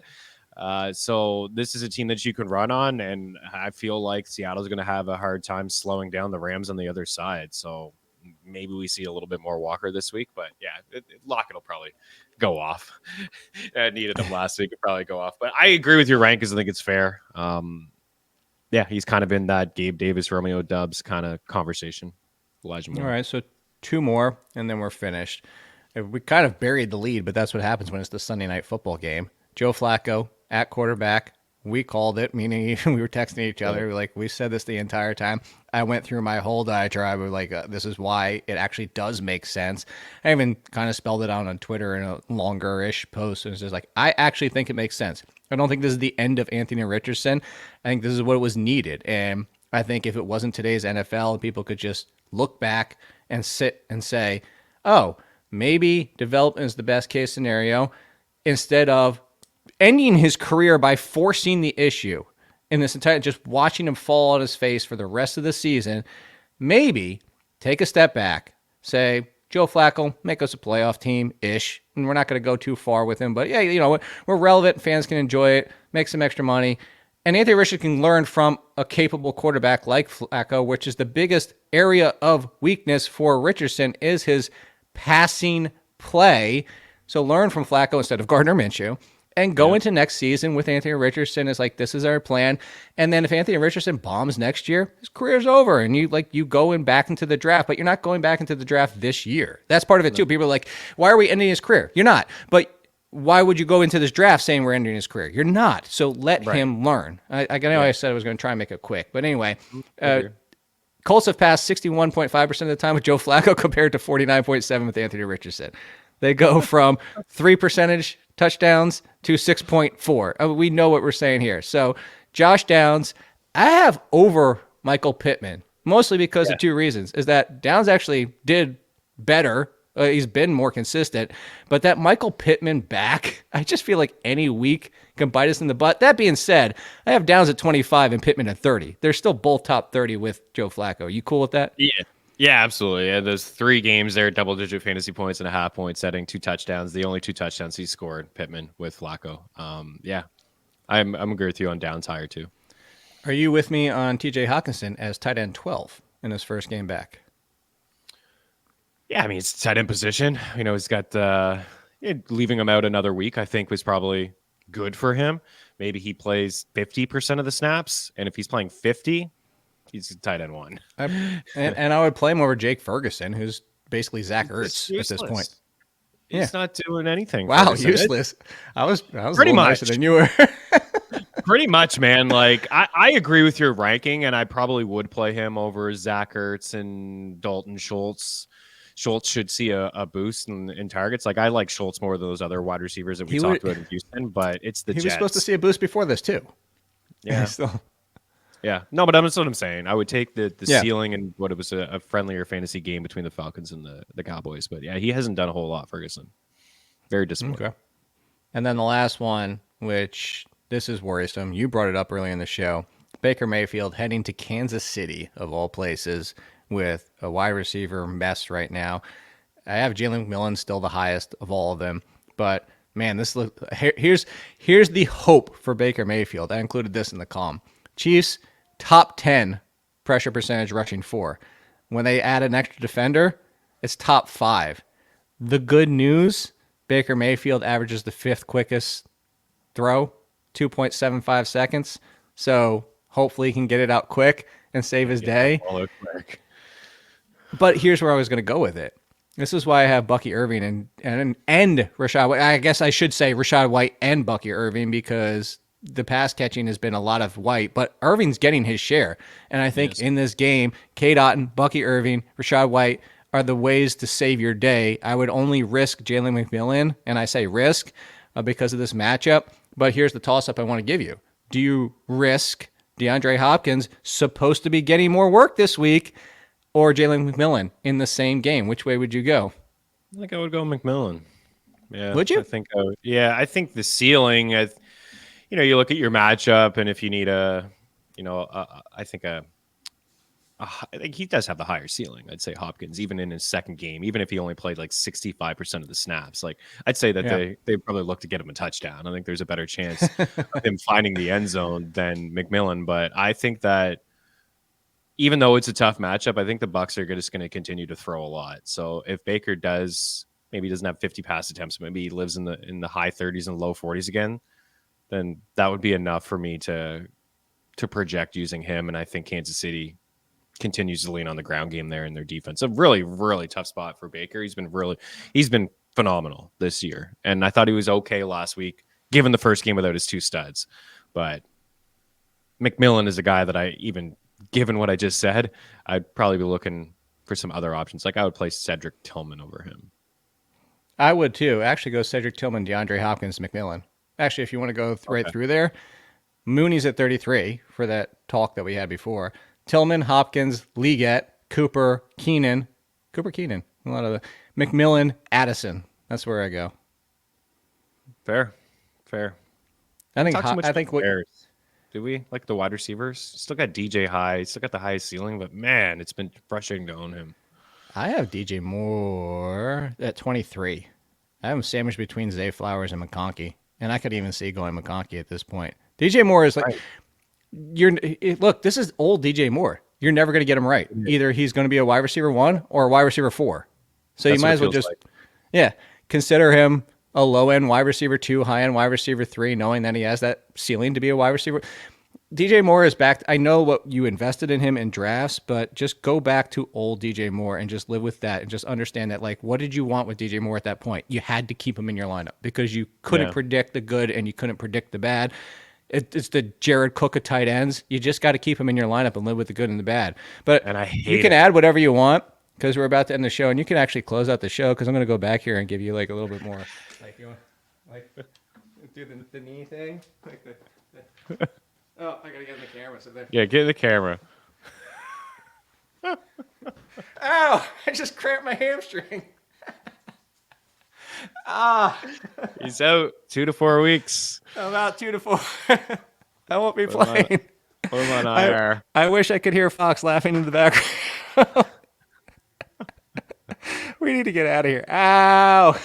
So this is a team that you can run on, and I feel like Seattle's going to have a hard time slowing down the Rams on the other side. So maybe we see a little bit more Walker this week, but Lockett will probably go off. I needed him last week. He'll probably go off, but I agree with your rankings. I think it's fair. He's kind of in that Gabe Davis, Romeo Doubs kind of conversation. Elijah Moore. All right, so 2 more, and then we're finished. We kind of buried the lead, but that's what happens when it's the Sunday night football game. Joe Flacco at quarterback. We called it, meaning we were texting each other. We said this the entire time. I went through my whole diatribe of this is why it actually does make sense. I even kind of spelled it out on Twitter in a longer-ish post. And it's just I actually think it makes sense. I don't think this is the end of Anthony Richardson. I think this is what was needed. And I think if it wasn't today's NFL, people could just look back and sit and say, oh, maybe development is the best case scenario, instead of ending his career by forcing the issue in this entire, just watching him fall on his face for the rest of the season. Maybe take a step back, say, Joe Flacco, make us a playoff team-ish, and we're not going to go too far with him, but we're relevant, fans can enjoy it, make some extra money, And Anthony Richardson can learn from a capable quarterback like Flacco, which is the biggest area of weakness for Richardson is his passing play. So learn from Flacco instead of Gardner Minshew and go into next season with Anthony Richardson as like, this is our plan. And then if Anthony Richardson bombs next year, his career's over. And you go back into the draft, but you're not going back into the draft this year. That's part of it too. People are like, why are we ending his career? You're not. But why would you go into this draft saying we're ending his career? You're not. So let him learn. I know I said I was going to try and make it quick. But anyway, Colts have passed 61.5% of the time with Joe Flacco compared to 49.7% with Anthony Richardson. They go from 3% touchdowns to 6.4. We know what we're saying here. So Josh Downs, I have over Michael Pittman, mostly because of two reasons. Is that Downs actually did better. He's been more consistent. But that Michael Pittman back, I just feel like any week can bite us in the butt. That being said, I have Downs at 25 and Pittman at 30. They're still both top 30 with Joe Flacco. Are you cool with that? Yeah. Yeah, absolutely. Yeah, those 3 games there, double-digit fantasy points and a half point setting, 2 touchdowns. The only 2 touchdowns he scored, Pittman with Flacco. Yeah, I'm agree with you on Downs higher too. Are you with me on T.J. Hawkinson as tight end 12 in his first game back? Yeah, I mean, it's tight end position. You know, he's got leaving him out another week, I think was probably good for him. Maybe he plays 50% of the snaps, and if he's playing 50, he's tight end 1. And I would play him over Jake Ferguson, who's basically Zach Ertz at this point. He's not doing anything. Wow, useless. I was pretty much nicer than you were. Pretty much, man. Like I agree with your ranking, and I probably would play him over Zach Ertz and Dalton Schultz. Schultz should see a boost in targets. Like I like Schultz more than those other wide receivers that we talked about in Houston, but it's the Jets. He was supposed to see a boost before this too. Yeah. Yeah. No, but that's what I'm saying. I would take the ceiling and what it was a friendlier fantasy game between the Falcons and the Cowboys. But yeah, he hasn't done a whole lot, Ferguson. Very disappointing. Okay. And then the last one, which this is worrisome. You brought it up earlier in the show. Baker Mayfield heading to Kansas City, of all places, with a wide receiver mess right now. I have Jalen McMillan still the highest of all of them. But, man, here's the hope for Baker Mayfield. I included this in the column. Chiefs, top 10 pressure percentage rushing 4. When they add an extra defender, it's top 5. The good news, Baker Mayfield averages the 5th quickest throw, 2.75 seconds. So hopefully he can get it out quick and save his day. But here's where I was going to go with it. This is why I have Bucky Irving and Rashad White. I guess I should say Rashad White and Bucky Irving because the pass catching has been a lot of White, but Irving's getting his share. And I think in this game, Cade Otton, Bucky Irving, Rashad White are the ways to save your day. I would only risk Jalen McMillan, and I say risk because of this matchup. But here's the toss-up I want to give you. Do you risk DeAndre Hopkins, supposed to be getting more work this week, or Jalen McMillan in the same game? Which way would you go? I think I would go McMillan. Yeah. Would you? I think the ceiling, you look at your matchup, and if you need I think he does have the higher ceiling. I'd say Hopkins, even in his second game, even if he only played like 65% of the snaps, like I'd say that they probably look to get him a touchdown. I think there's a better chance of him finding the end zone than McMillan. But I think that even though it's a tough matchup, I think the Bucs are just going to continue to throw a lot. So if Baker maybe he doesn't have 50 pass attempts, maybe he lives in the high 30s and low 40s again, then that would be enough for me to project using him. And I think Kansas City continues to lean on the ground game there in their defense. A really, really tough spot for Baker. He's been phenomenal this year. And I thought he was okay last week, given the first game without his 2 studs. But McMillan is a guy that given what I just said, I'd probably be looking for some other options. Like I would play Cedric Tillman over him. I would too. Actually go Cedric Tillman, DeAndre Hopkins, McMillan. Actually, if you want to go right through there, Mooney's at 33 for that talk that we had before. Tillman, Hopkins, Leggett, Cooper Keenan, a lot of McMillan, Addison. That's where I go. Fair. I think what do we like the wide receivers? Still got DJ high, still got the highest ceiling, but man, it's been frustrating to own him. I have DJ Moore at 23. I have him sandwiched between Zay Flowers and McConkey, and I could even see going McConkey at this point. DJ Moore is like. Right. look, this is old DJ Moore. You're never going to get him right. Either he's going to be a wide receiver 1 or a wide receiver 4. So you might as well just, consider him a low end wide receiver 2, high end wide receiver 3, knowing that he has that ceiling to be a wide receiver. DJ Moore is back. I know what you invested in him in drafts, but just go back to old DJ Moore and just live with that and just understand that, like, what did you want with DJ Moore at that point? You had to keep him in your lineup because you couldn't predict the good and you couldn't predict the bad. It's the Jared Cook of tight ends. You just got to keep him in your lineup and live with the good and the bad. And you can add whatever you want because we're about to end the show, and you can actually close out the show because I'm going to go back here and give you like a little bit more. Like you want, like do the knee thing, like the oh, I gotta get in the camera. So there. Yeah, get in the camera. Ow! I just cramped my hamstring. He's out 2 to 4 weeks. About 2 to 4. I won't be playing. Put him on IR. I wish I could hear Fox laughing in the background. We need to get out of here. Ow!